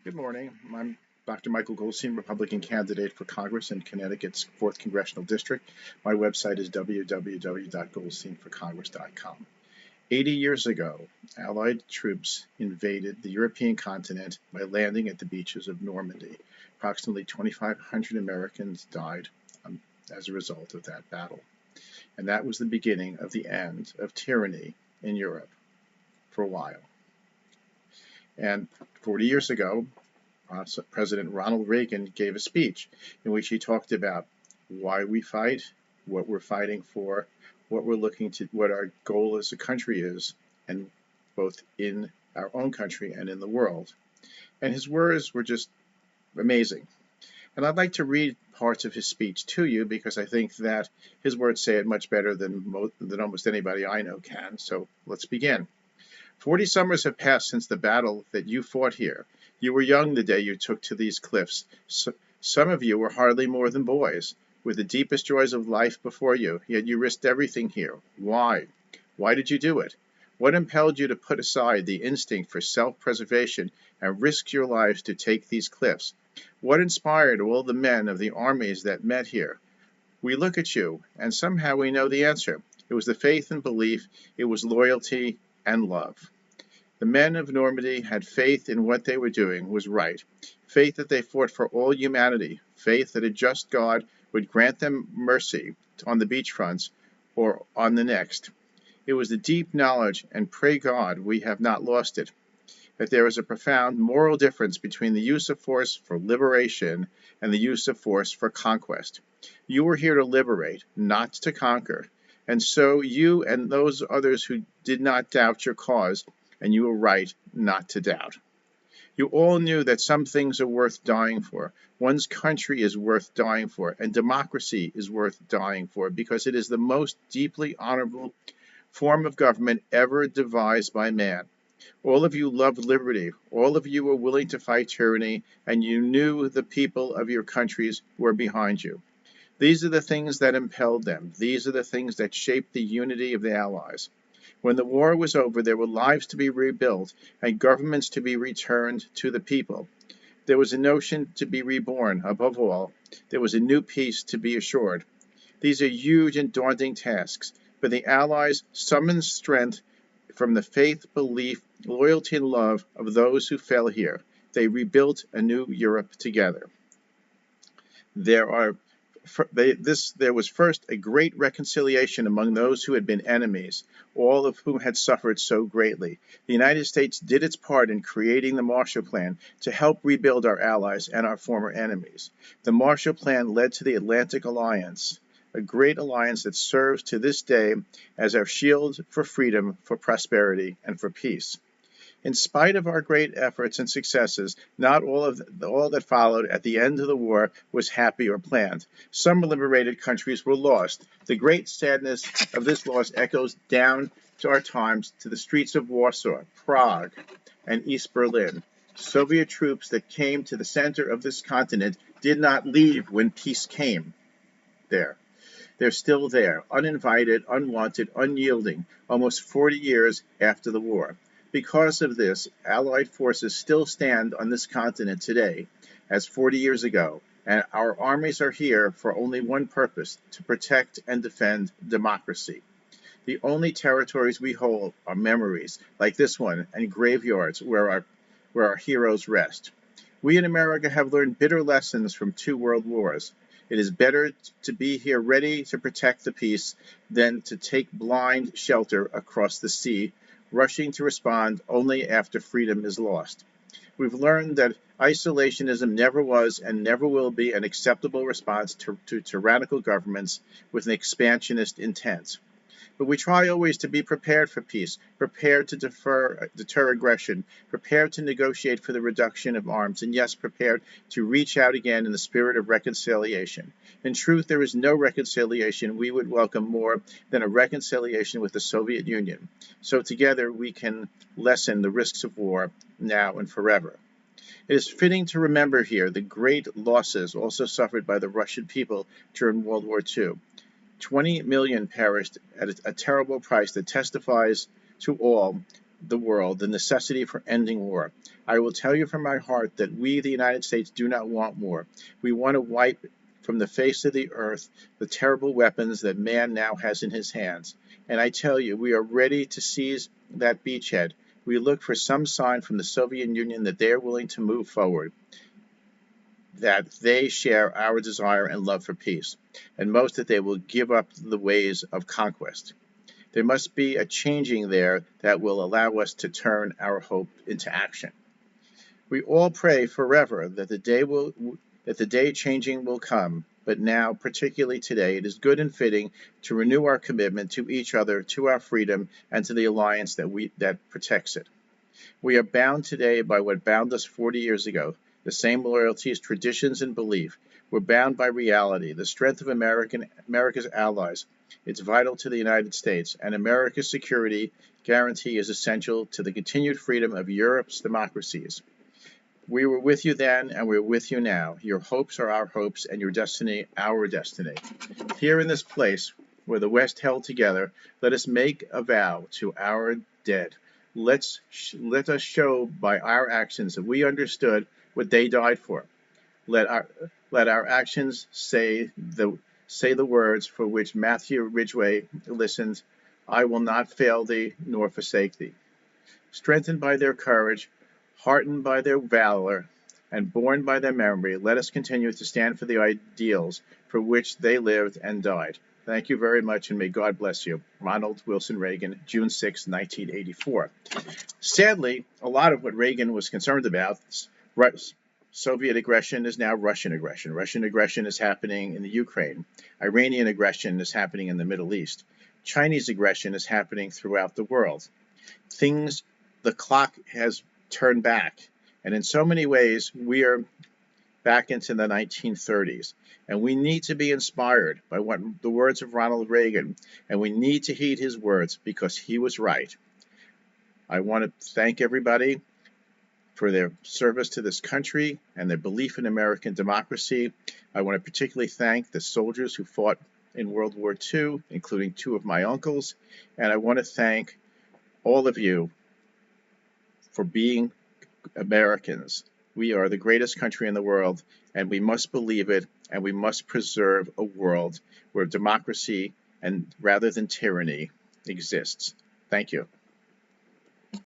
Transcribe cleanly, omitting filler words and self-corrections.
Good morning. I'm Dr. Michael Goldstein, Republican candidate for Congress in Connecticut's 4th Congressional District. My website is www.goldsteinforcongress.com. 80 years ago, Allied troops invaded the European continent by landing at the beaches of Normandy. Approximately 2,500 Americans died as a result of that battle. And that was the beginning of the end of tyranny in Europe for a while. And 40 years ago, President Ronald Reagan gave a speech in which he talked about why we fight, what we're fighting for, what our goal as a country is, and both in our own country and in the world. And his words were just amazing. And I'd like to read parts of his speech to you because I think that his words say it much better than almost anybody I know can. So let's begin. 40 summers have passed since the battle that you fought here. You were young the day you took to these cliffs. Some of you were hardly more than boys, with the deepest joys of life before you, yet you risked everything here. Why? Why did you do it? What impelled you to put aside the instinct for self-preservation and risk your lives to take these cliffs? What inspired all the men of the armies that met here? We look at you, and somehow we know the answer. It was the faith and belief, it was loyalty and love. The men of Normandy had faith in what they were doing was right, faith that they fought for all humanity, faith that a just God would grant them mercy on the beachfronts or on the next. It was the deep knowledge, and pray God we have not lost it, that there is a profound moral difference between the use of force for liberation and the use of force for conquest. You were here to liberate, not to conquer, and so you and those others who did not doubt your cause, and you were right not to doubt. You all knew that some things are worth dying for. One's country is worth dying for, and democracy is worth dying for, because it is the most deeply honorable form of government ever devised by man. All of you loved liberty. All of you were willing to fight tyranny, and you knew the people of your countries were behind you. These are the things that impelled them. These are the things that shaped the unity of the Allies. When the war was over, there were lives to be rebuilt and governments to be returned to the people. There was a notion to be reborn. Above all, there was a new peace to be assured. These are huge and daunting tasks, but the Allies summoned strength from the faith, belief, loyalty, and love of those who fell here. They rebuilt a new Europe together. There was first a great reconciliation among those who had been enemies, all of whom had suffered so greatly. The United States did its part in creating the Marshall Plan to help rebuild our allies and our former enemies. The Marshall Plan led to the Atlantic Alliance, a great alliance that serves to this day as our shield for freedom, for prosperity, and for peace. In spite of our great efforts and successes, not all that followed at the end of the war was happy or planned. Some liberated countries were lost. The great sadness of this loss echoes down to our times, to the streets of Warsaw, Prague, and East Berlin. Soviet troops that came to the center of this continent did not leave when peace came there. They're still there, uninvited, unwanted, unyielding, almost 40 years after the war. Because of this, Allied forces still stand on this continent today, as 40 years ago, and our armies are here for only one purpose: to protect and defend democracy. The only territories we hold are memories, like this one, and graveyards where our heroes rest. We in America have learned bitter lessons from 2 world wars. It is better to be here ready to protect the peace than to take blind shelter across the sea, rushing to respond only after freedom is lost. We've learned that isolationism never was and never will be an acceptable response to tyrannical governments with an expansionist intent. But we try always to be prepared for peace, prepared to deter aggression, prepared to negotiate for the reduction of arms, and yes, prepared to reach out again in the spirit of reconciliation. In truth, there is no reconciliation we would welcome more than a reconciliation with the Soviet Union. So together we can lessen the risks of war now and forever. It is fitting to remember here the great losses also suffered by the Russian people during World War II. 20 million perished at a terrible price that testifies to all the world the necessity for ending war. I will tell you from my heart that we, the United States, do not want war. We want to wipe from the face of the earth the terrible weapons that man now has in his hands. And I tell you, we are ready to seize that beachhead. We look for some sign from the Soviet Union that they are willing to move forward, that they share our desire and love for peace, and most that they will give up the ways of conquest. There must be a changing there that will allow us to turn our hope into action. We all pray forever that the day changing will come, but now, particularly today, it is good and fitting to renew our commitment to each other, to our freedom, and to the alliance that protects it. We are bound today by what bound us 40 years ago, the same loyalties, traditions, and belief. We're bound by reality, the strength of America's allies. It's vital to the United States, and America's security guarantee is essential to the continued freedom of Europe's democracies. We were with you then, and we're with you now. Your hopes are our hopes, and your destiny our destiny. Here in this place, where the West held together, let us make a vow to our dead. Let us show by our actions that we understood what they died for. Let our actions say the words for which Matthew Ridgway listened. I will not fail thee nor forsake thee. Strengthened by their courage, heartened by their valor, and borne by their memory, let us continue to stand for the ideals for which they lived and died. Thank you very much, and may God bless you. Ronald Wilson Reagan, June 6, 1984. Sadly, a lot of what Reagan was concerned about, Soviet aggression, is now Russian aggression. Russian aggression is happening in the Ukraine. Iranian aggression is happening in the Middle East. Chinese aggression is happening throughout the world. The clock has turned back, and in so many ways, we are back into the 1930s. And we need to be inspired by the words of Ronald Reagan, and we need to heed his words because he was right. I want to thank everybody for their service to this country and their belief in American democracy. I want to particularly thank the soldiers who fought in World War II, including two of my uncles. And I want to thank all of you for being Americans. We are the greatest country in the world, and we must believe it, and we must preserve a world where democracy, and rather than tyranny, exists. Thank you.